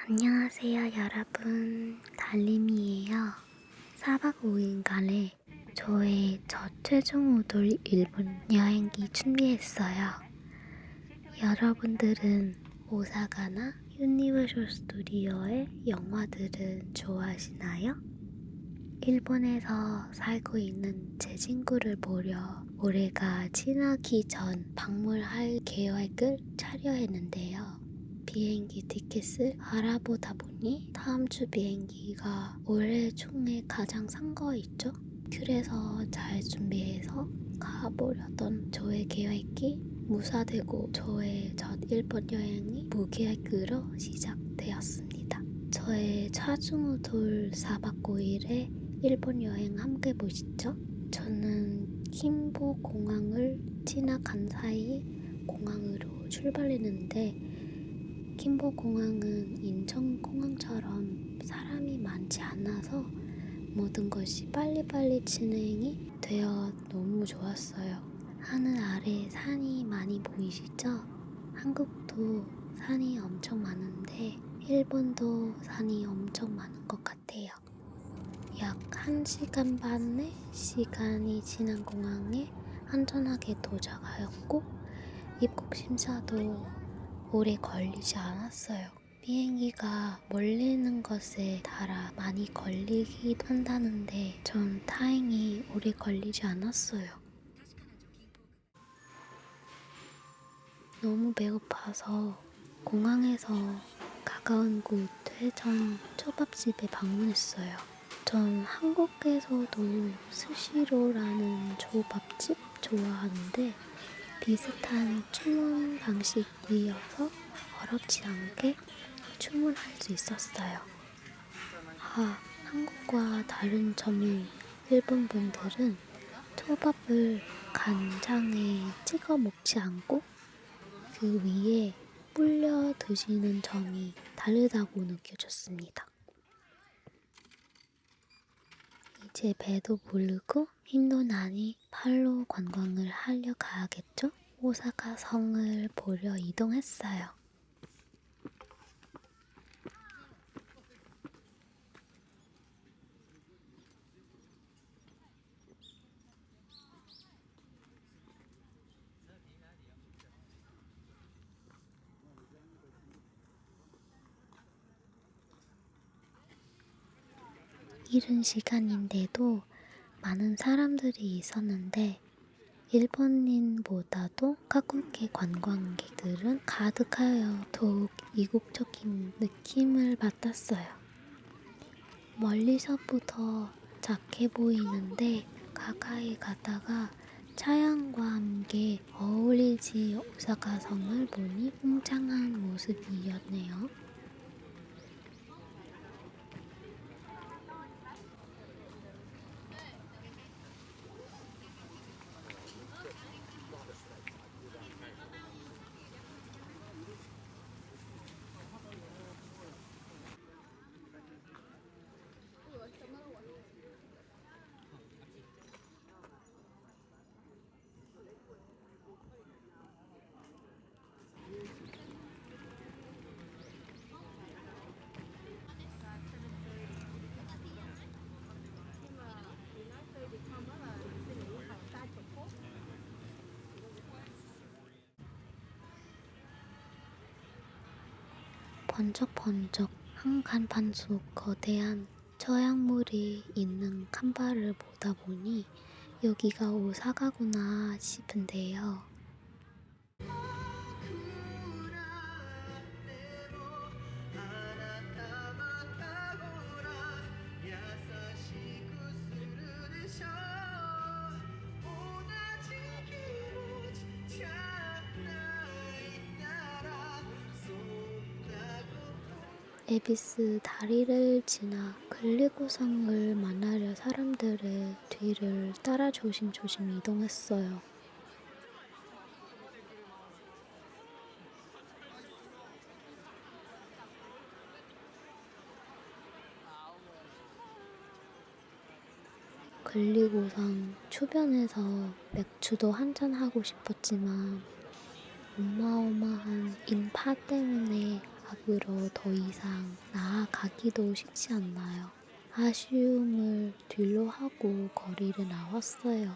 안녕하세요 여러분, 달림이에요. 4박 5일간의 저의 첫 최종 우돌 일본 여행기 준비했어요. 여러분들은 오사카나 유니버셜 스튜디오의 영화들은 좋아하시나요? 일본에서 살고 있는 제 친구를 보려 올해가 지나기 전 방문할 계획을 차려했는데요. 비행기 티켓을 알아보다 보니 다음 주 비행기가 올해 중에 가장 싼 거 있죠? 그래서 잘 준비해서 가보려던 저의 계획이 무사되고 저의 첫 일본 여행이 무계획으로 시작되었습니다. 저의 차중우돌 4박 5일의 일본 여행 함께 보시죠. 저는 김보 공항을 지나간 사이 공항으로 출발했는데 김보 공항은 인천 공항처럼 사람이 많지 않아서 모든 것이 빨리빨리 진행이 되어 너무 좋았어요. 하늘 아래 산이 많이 보이시죠? 한국도 산이 엄청 많은데 일본도 산이 엄청 많은 것 같아요. 약 1시간 반의 시간이 지난 공항에 안전하게 도착하였고 입국 심사도 오래 걸리지 않았어요. 비행기가 멀리 있는 것에 따라 많이 걸리기도 한다는데 전 다행히 오래 걸리지 않았어요. 너무 배고파서 공항에서 가까운 곳 회전 초밥집에 방문했어요. 전 한국에서도 스시로라는 초밥집 좋아하는데 비슷한 주문 방식이어서 어렵지 않게 주문할 수 있었어요. 한국과 다른 점이 일본 분들은 초밥을 간장에 찍어 먹지 않고 그 위에 불려 드시는 점이 다르다고 느껴졌습니다. 이제 배도 부르고 힘도 나니 팔로 관광을 하려 가야겠죠? 오사카 성을 보려 이동했어요. 이른 시간인데도 많은 사람들이 있었는데 일본인보다도 한국의 관광객들은 가득하여 더욱 이국적인 느낌을 받았어요. 멀리서부터 작게 보이는데 가까이 가다가 차양과 함께 어울리지 오사카 성을 보니 웅장한 모습이었네요. 번쩍번쩍 한 간판 속 거대한 저양물이 있는 간판을 보다 보니 여기가 오사카구나 싶은데요. 에비스 다리를 지나 글리고성을 만나려 사람들의 뒤를 따라 조심조심 이동했어요. 글리고성 주변에서 맥주도 한잔하고 싶었지만 어마어마한 인파 때문에 모습으로 더 이상 나아가기도 쉽지 않나요? 아쉬움을 뒤로 하고 거리를 나왔어요.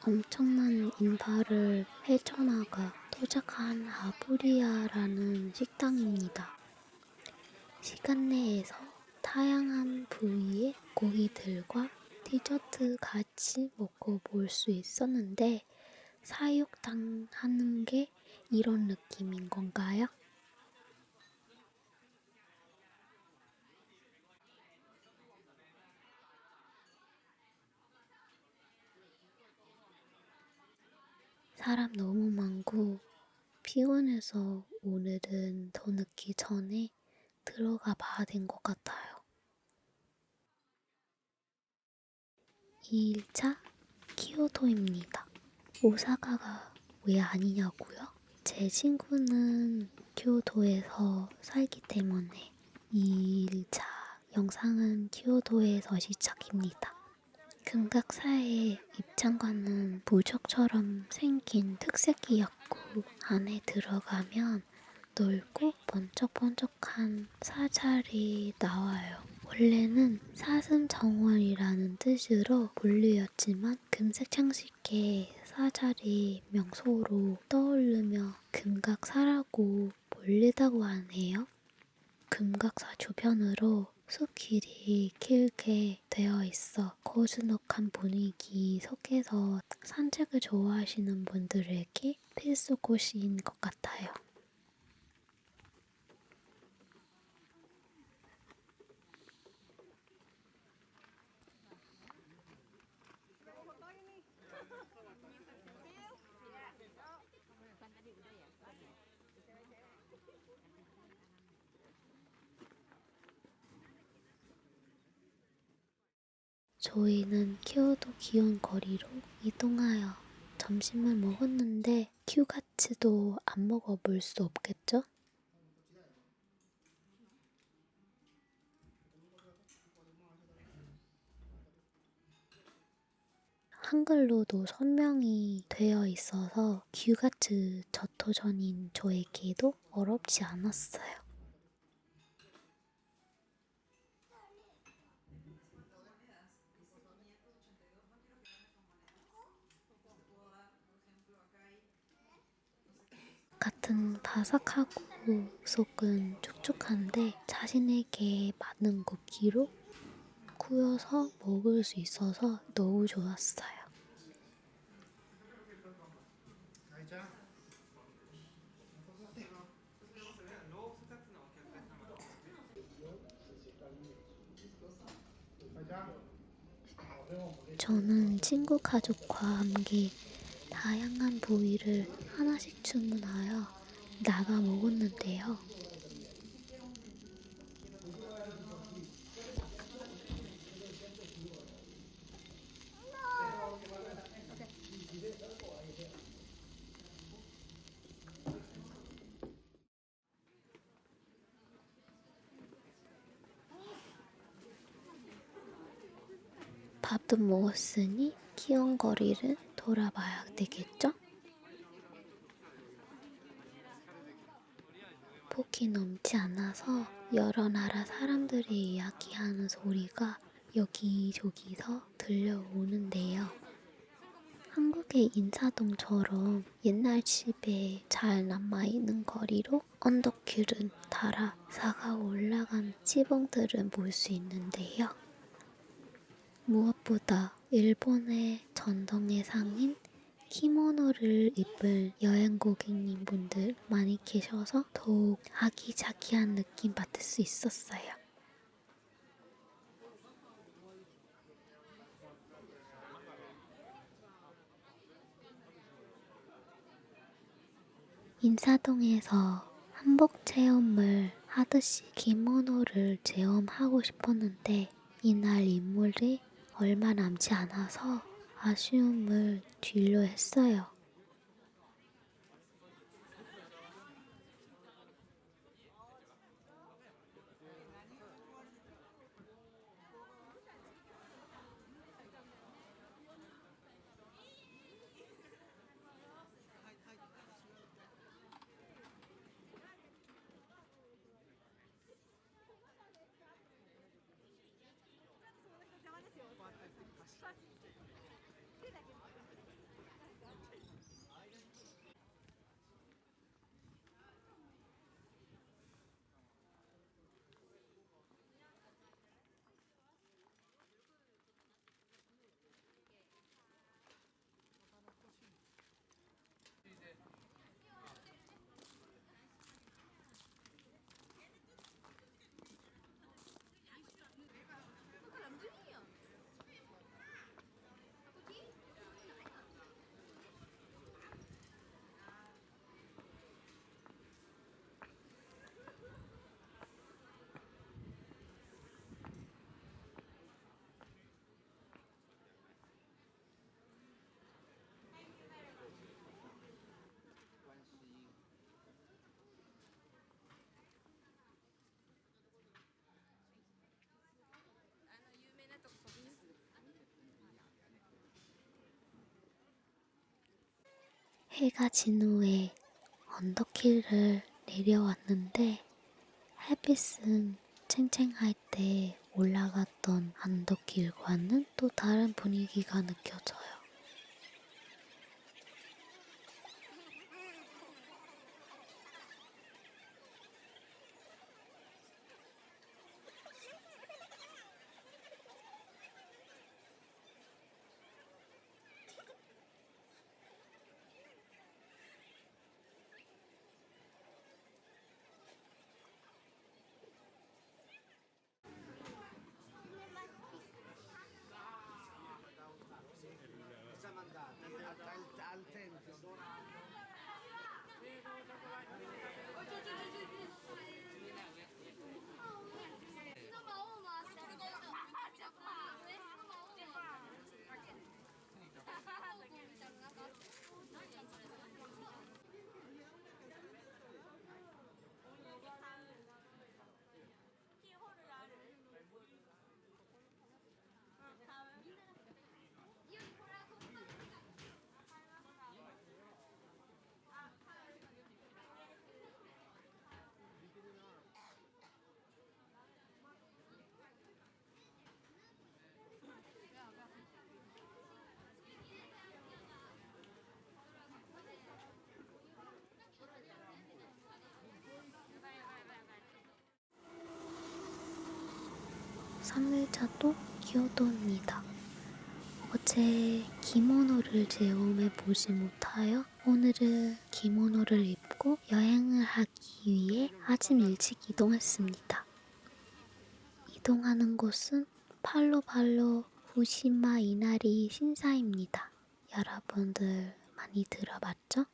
엄청난 인파를 헤쳐나가 도착한 아부리아라는 식당입니다. 시간 내에서 다양한 부위의 고기들과 디저트 같이 먹고 볼 수 있었는데 사육당하는 게 이런 느낌인 건가요? 사람 너무 많고 피곤해서 오늘은 더 늦기 전에 들어가 봐야 된 것 같아요. 2일차 키요토입니다. 오사카가 왜 아니냐고요? 제 친구는 교토에서 살기 때문에 2일차 영상은 교토에서 시작입니다. 금각사의 입장과는 부적처럼 생긴 특색이었고 안에 들어가면 넓고 번쩍번쩍한 사찰이 나와요. 원래는 사슴정원이라는 뜻으로 불리었지만 금색 장식의 사찰이 명소로 떠오르며 금각사라고 불리다고 하네요. 금각사 주변으로 숲길이 길게 되어 있어 고즈넉한 분위기 속에서 산책을 좋아하시는 분들에게 필수 곳인 것 같아요. 저희는 키오도 기온 거리로 이동하여 점심을 먹었는데 큐가츠도 안 먹어볼 수 없겠죠? 한글로도 설명이 되어 있어서 큐가츠 저토전인 저에게도 어렵지 않았어요. 겉은 바삭하고 속은 촉촉한데 자신에게 맞는 굵기로 구워서 먹을 수 있어서 너무 좋았어요. 저는 친구 가족과 함께 다양한 부위를 하나씩 주문하여 나가 먹었는데요. 밥도 먹었으니 귀여운거리를 돌아봐야 되겠죠? 폭이 넘지 않아서 여러 나라 사람들이 이야기하는 소리가 여기저기서 들려오는데요. 한국의 인사동처럼 옛날 집에 잘 남아있는 거리로 언덕길은 달아 사가 올라간 지붕들을 볼 수 있는데요. 무엇보다 일본의 전통의 상인 키모노를 입을 여행 고객님분들 많이 계셔서 더욱 아기자기한 느낌 받을 수 있었어요. 인사동에서 한복 체험을 하듯이 기모노를 체험하고 싶었는데 이날 인물이 얼마 남지 않아서 아쉬움을 뒤로 했어요. 해가 진 후에 언덕길을 내려왔는데 햇빛은 쨍쨍할 때 올라갔던 언덕길과는 또 다른 분위기가 느껴져요. 삼일차도 교토입니다. 어제 기모노를 체험해 보지 못하여 오늘은 기모노를 입고 여행을 하기 위해 아침 일찍 이동했습니다. 이동하는 곳은 팔로팔로 후시마 이나리 신사입니다. 여러분들 많이 들어봤죠?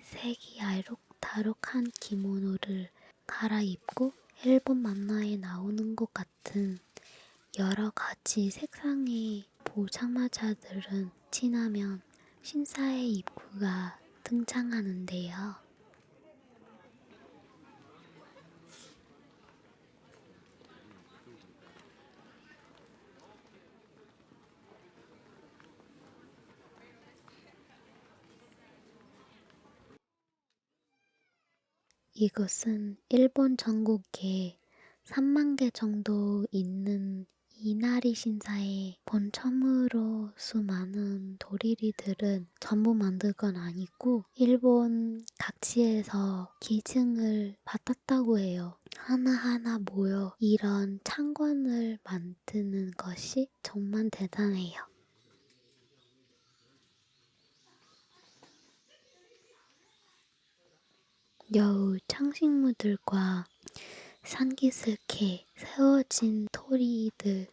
색이 알록달록한 기모노를 갈아입고 일본 만화에 나오는 것 같은 여러 가지 색상의 보자마자들은 지나면 신사의 입구가 등장하는데요. 이것은 일본 전국에 3만 개 정도 있는 이나리 신사의 본점으로 수많은 도리리들은 전부 만든 건 아니고 일본 각지에서 기증을 받았다고 해요. 하나하나 모여 이런 창관을 만드는 것이 정말 대단해요. 여우 창식물들과 산기슭에 세워진 토리들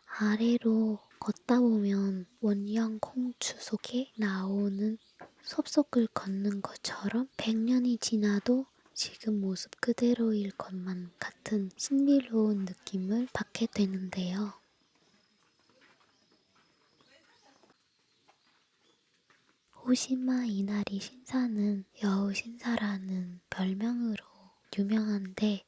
아래로 걷다 보면 원형 공주 속에 나오는 숲속을 걷는 것처럼 100년이 지나도 지금 모습 그대로일 것만 같은 신비로운 느낌을 받게 되는데요. 오시마 이나리 신사는 여우 신사라는 별명으로 유명한데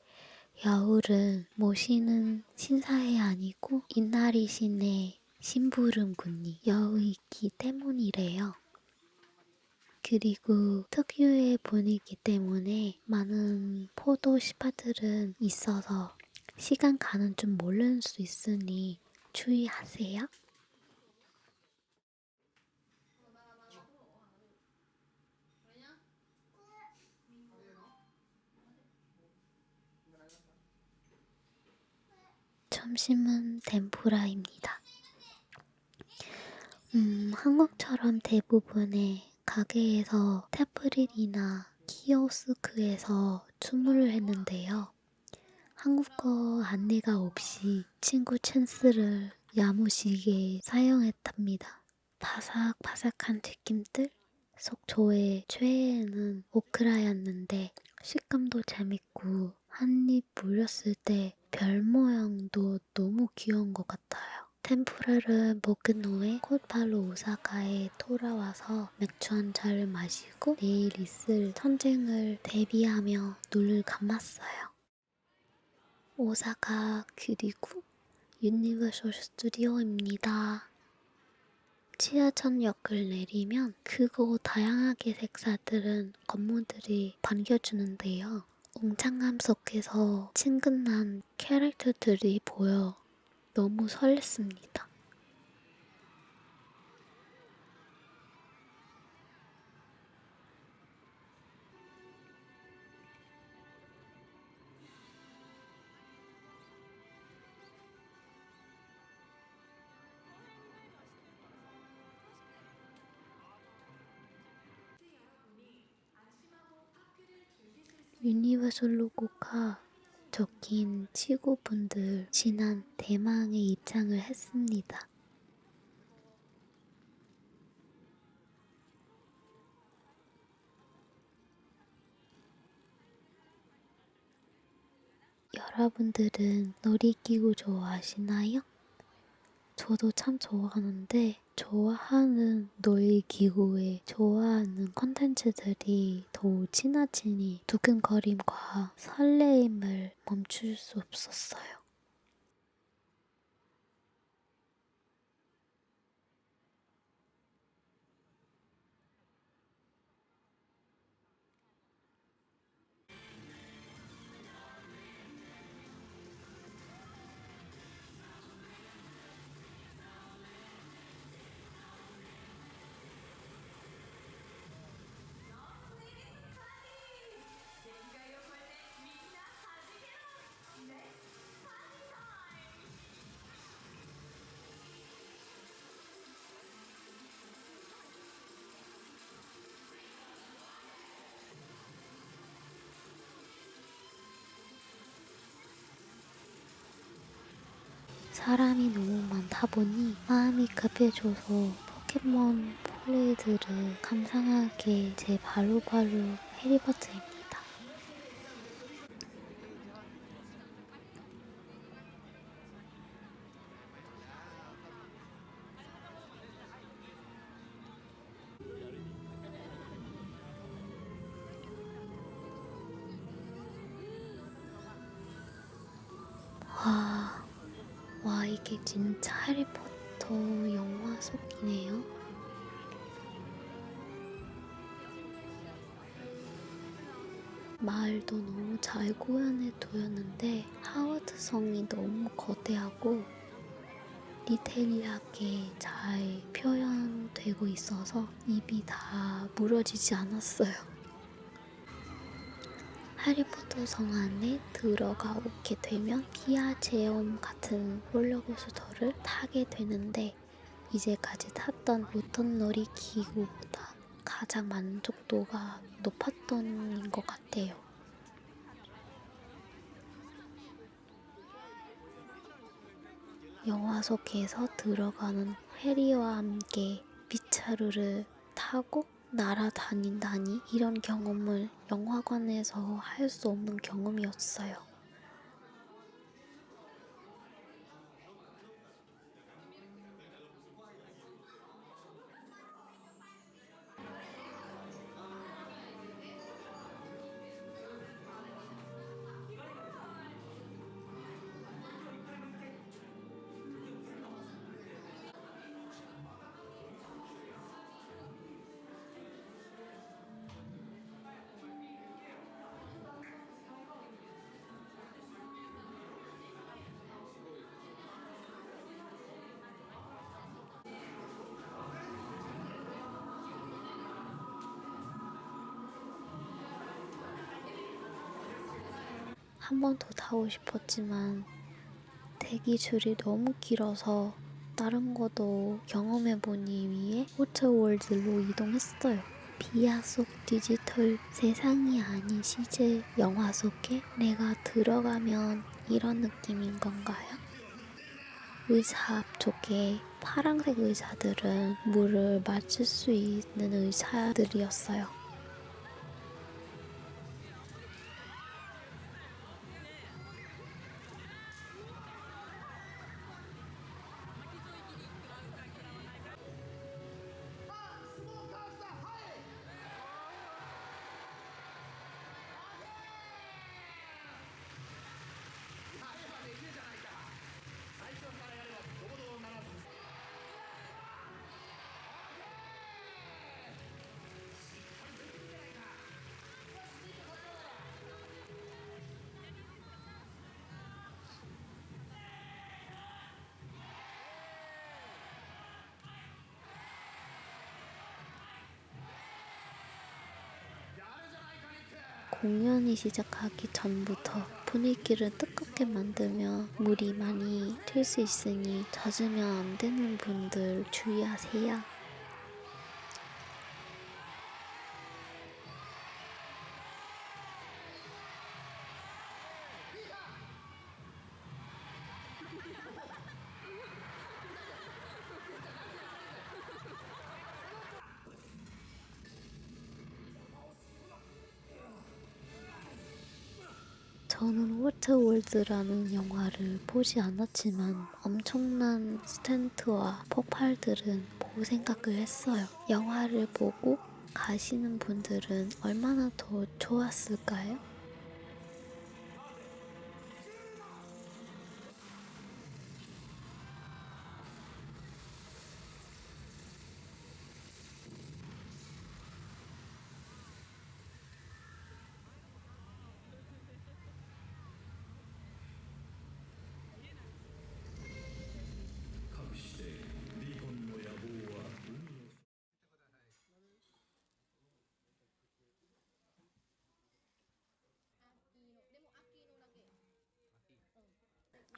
여우를 모시는 신사에 아니고 이나리 신의 심부름꾼이 여우이기 때문이래요. 그리고 특유의 분위기 때문에 많은 포도 스팟들은 있어서 시간 가는 줄 모를 수 있으니 주의하세요. 점심은 템푸라입니다. 한국처럼 대부분의 가게에서 태프릴이나 키오스크에서 주문을 했는데요. 한국어 안내가 없이 친구 찬스를 야무지게 사용했답니다. 바삭바삭한 튀김들? 속 저의 최애는 오크라였는데 식감도 재밌고 한 입 물렸을 때 별 모양도 너무 귀여운 것 같아요. 템푸라를 먹은 후에 곧바로 오사카에 돌아와서 맥주 한 잔을 마시고 내일 있을 전쟁을 대비하며 눈을 감았어요. 오사카 그리고 유니버설 스튜디오입니다. 지하철역을 내리면 크고 다양하게 색깔들은 건물들이 반겨주는데요. 웅장함 속에서 친근한 캐릭터들이 보여 너무 설렜습니다. 유니버설 로고가 적힌 직원분들 지난 대망의 입장을 했습니다. 여러분들은 놀이기구 좋아하시나요? 저도 참 좋아하는데 좋아하는 놀이기구에 좋아하는 콘텐츠들이 더 지나치니 두근거림과 설레임을 멈출 수 없었어요. 사람이 너무 많다 보니 마음이 급해져서 포켓몬 플레이들을 감상하게 제 바로바로 해리버트입니다. 와 이게 진짜 해리포터 영화 속이네요. 마을도 너무 잘 구현해 두었는데 하워드성이 너무 거대하고 디테일하게 잘 표현되고 있어서 입이 다 물어지지 않았어요. 해리포터 성 안에 들어가 오게 되면 피아 제험 같은 롤러코스터를 타게 되는데 이제까지 탔던 모던 놀이기구보다 가장 만족도가 높았던 것 같아요. 영화 속에서 들어가는 해리와 함께 빗자루를 타고 날아다닌다니 이런 경험을 영화관에서 할 수 없는 경험이었어요. 한 번 더 타고 싶었지만 대기줄이 너무 길어서 다른 것도 경험해보기 위해 워터월드로 이동했어요. 비아 속 디지털 세상이 아닌 CG 영화 속에 내가 들어가면 이런 느낌인 건가요? 의자 앞쪽에 파란색 의자들은 물을 맞을 수 있는 의자들이었어요. 공연이 시작하기 전부터 분위기를 뜨겁게 만들며 물이 많이 튈 수 있으니 젖으면 안 되는 분들 주의하세요. 저는 워터월드라는 영화를 보지 않았지만 엄청난 스탠트와 폭발들은 보고 생각을 했어요. 영화를 보고 가시는 분들은 얼마나 더 좋았을까요?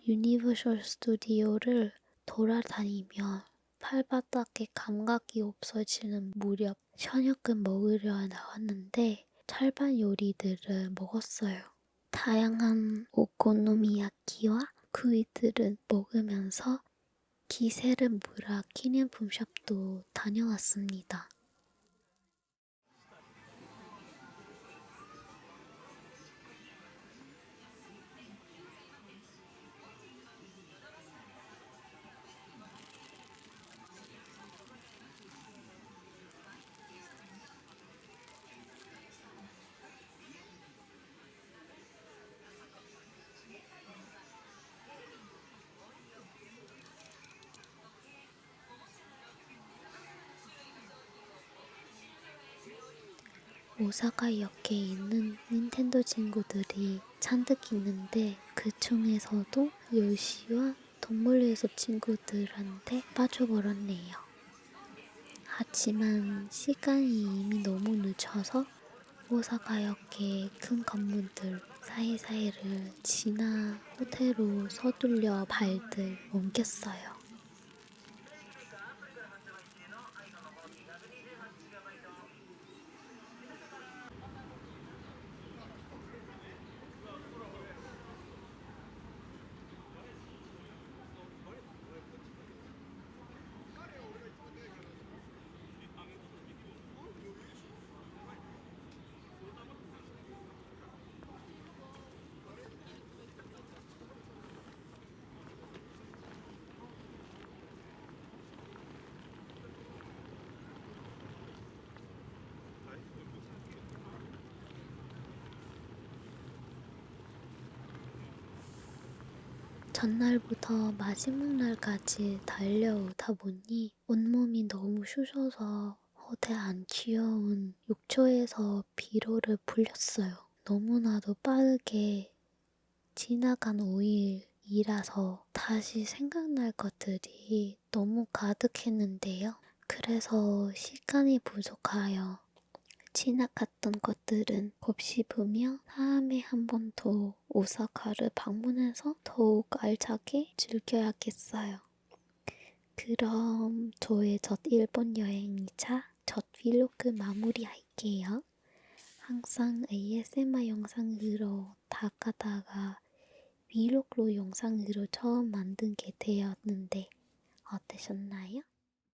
유니버셜 스튜디오를 돌아다니며 발바닥에 감각이 없어지는 무렵 저녁을 먹으려 나왔는데 철판 요리들을 먹었어요. 다양한 오코노미야키와 구이들을 먹으면서 기세를 몰아 기념품숍도 다녀왔습니다. 오사카역에 있는 닌텐도 친구들이 잔뜩 있는데 그 중에서도 요시와 동물의 숲 친구들한테 빠져버렸네요. 하지만 시간이 이미 너무 늦어서 오사카역의 큰 건물들 사이사이를 지나 호텔로 서둘려 발들 옮겼어요. 전날부터 마지막 날까지 달려오다 보니 온몸이 너무 쑤셔서 호텔 안 귀여운 욕조에서 비로를 불렸어요. 너무나도 빠르게 지나간 5일이라서 다시 생각날 것들이 너무 가득했는데요. 그래서 시간이 부족하여 지나갔던 것들은 곱씹으며 다음에 한 번 더 오사카를 방문해서 더욱 알차게 즐겨야겠어요. 그럼 저의 첫 일본 여행이자 첫 vlog 마무리할게요. 항상 ASMR 영상으로 다가다가 vlog로 영상으로 처음 만든 게 되었는데 어떠셨나요?